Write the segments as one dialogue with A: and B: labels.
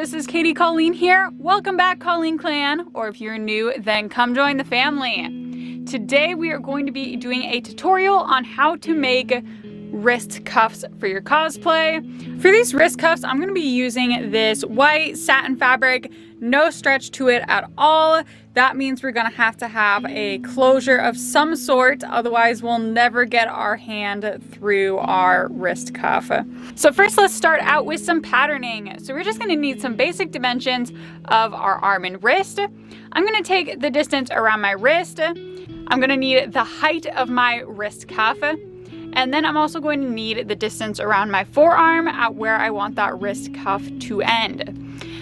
A: this is Katie Colleen here. Welcome back, Colleen Clan, or if you're new, then come join the family. Today we are going to be doing a tutorial on how to make wrist cuffs for your cosplay. For these wrist cuffs, I'm going to be using this white satin fabric, no stretch to it at all. That means we're going to have a closure of some sort, otherwise we'll never get our hand through our wrist cuff. So first let's start out with some patterning. So we're just going to need some basic dimensions of our arm and wrist. I'm going to take the distance around my wrist. I'm going to need the height of my wrist cuff. And then I'm also going to need the distance around my forearm at where I want that wrist cuff to end.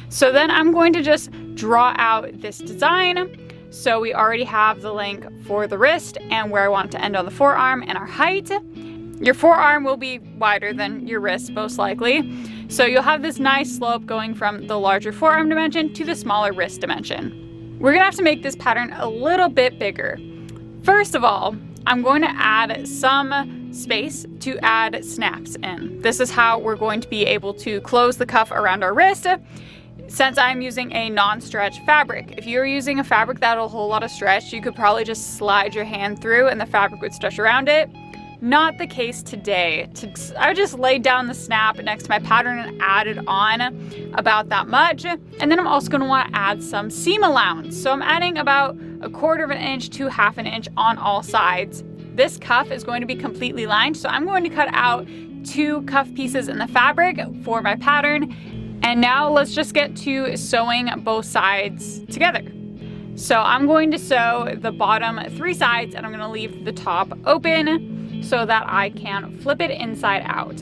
A: So then I'm going to just draw out this design. So we already have the length for the wrist and where I want to end on the forearm and our height. Your forearm will be wider than your wrist, most likely. So you'll have this nice slope going from the larger forearm dimension to the smaller wrist dimension. We're gonna have to make this pattern a little bit bigger. First of all, I'm going to add some space to add snaps in. This is how we're going to be able to close the cuff around our wrist since I'm using a non-stretch fabric. If you're using a fabric that'll hold a lot of stretch, you could probably just slide your hand through and the fabric would stretch around it. Not the case today. I just laid down the snap next to my pattern and added on about that much. And then I'm also going to want to add some seam allowance. So I'm adding about 1/4 of an inch to 1/2 an inch on all sides. This cuff is going to be completely lined, so I'm going to cut out 2 cuff pieces in the fabric for my pattern. And now let's just get to sewing both sides together. So I'm going to sew the bottom 3 sides and I'm going to leave the top open so that I can flip it inside out.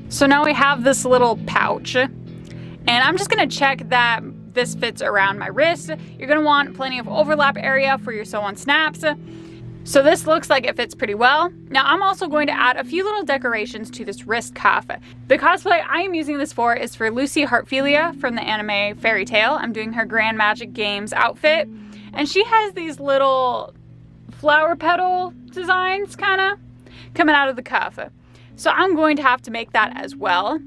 A: So now we have this little pouch and I'm just going to check that this fits around my wrist. You're going to want plenty of overlap area for your sew-on snaps. So this looks like it fits pretty well. Now I'm also going to add a few little decorations to this wrist cuff. The cosplay I am using this for is for Lucy Heartfilia from the anime Fairytail. I'm doing her Grand Magic Games outfit. And she has these little flower petal designs kind of coming out of the cuff. So I'm going to have to make that as well.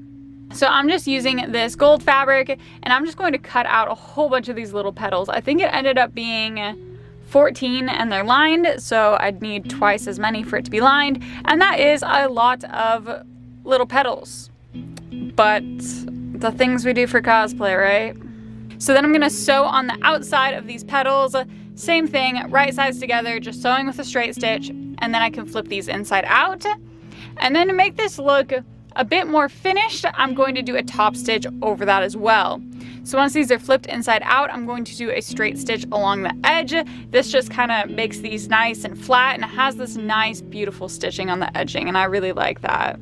A: So I'm just using this gold fabric and I'm just going to cut out a whole bunch of these little petals. I think it ended up being 14 and they're lined, so I'd need twice as many for it to be lined, and that is a lot of little petals, but the things we do for cosplay, right? So then I'm gonna sew on the outside of these petals, same thing, right sides together, just sewing with a straight stitch, and then I can flip these inside out. And then to make this look a bit more finished, I'm going to do a top stitch over that as well. So once these are flipped inside out, I'm going to do a straight stitch along the edge. This just kind of makes these nice and flat, and it has this nice, beautiful stitching on the edging, and I really like that.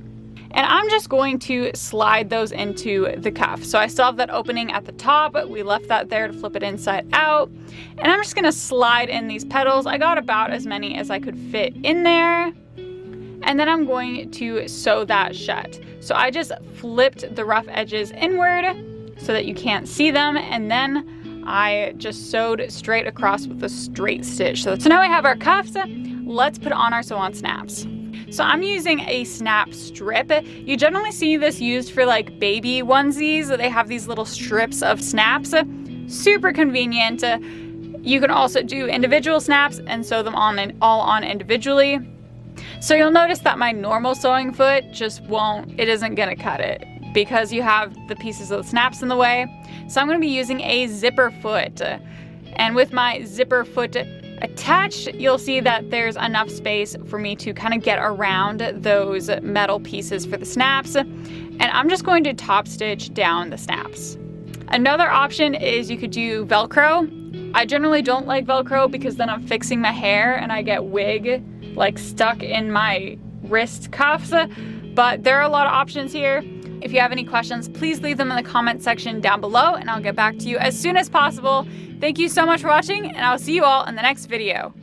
A: And I'm just going to slide those into the cuff. So I still have that opening at the top. We left that there to flip it inside out. And I'm just going to slide in these petals. I got about as many as I could fit in there. And then I'm going to sew that shut. So I just flipped the rough edges inward so that you can't see them, and then I just sewed straight across with a straight stitch. So now we have our cuffs. Let's put on our sew-on snaps. So I'm using a snap strip. You generally see this used for like baby onesies. They have these little strips of snaps. Super convenient. You can also do individual snaps and sew them all on individually. So you'll notice that my normal sewing foot it isn't gonna cut it because you have the pieces of the snaps in the way. So I'm gonna be using a zipper foot. And with my zipper foot attached, you'll see that there's enough space for me to kind of get around those metal pieces for the snaps. And I'm just going to top stitch down the snaps. Another option is you could do Velcro. I generally don't like Velcro because then I'm fixing my hair and I get wig like stuck in my wrist cuffs, but there are a lot of options here. If you have any questions, please leave them in the comment section down below and I'll get back to you as soon as possible. Thank you so much for watching and I'll see you all in the next video.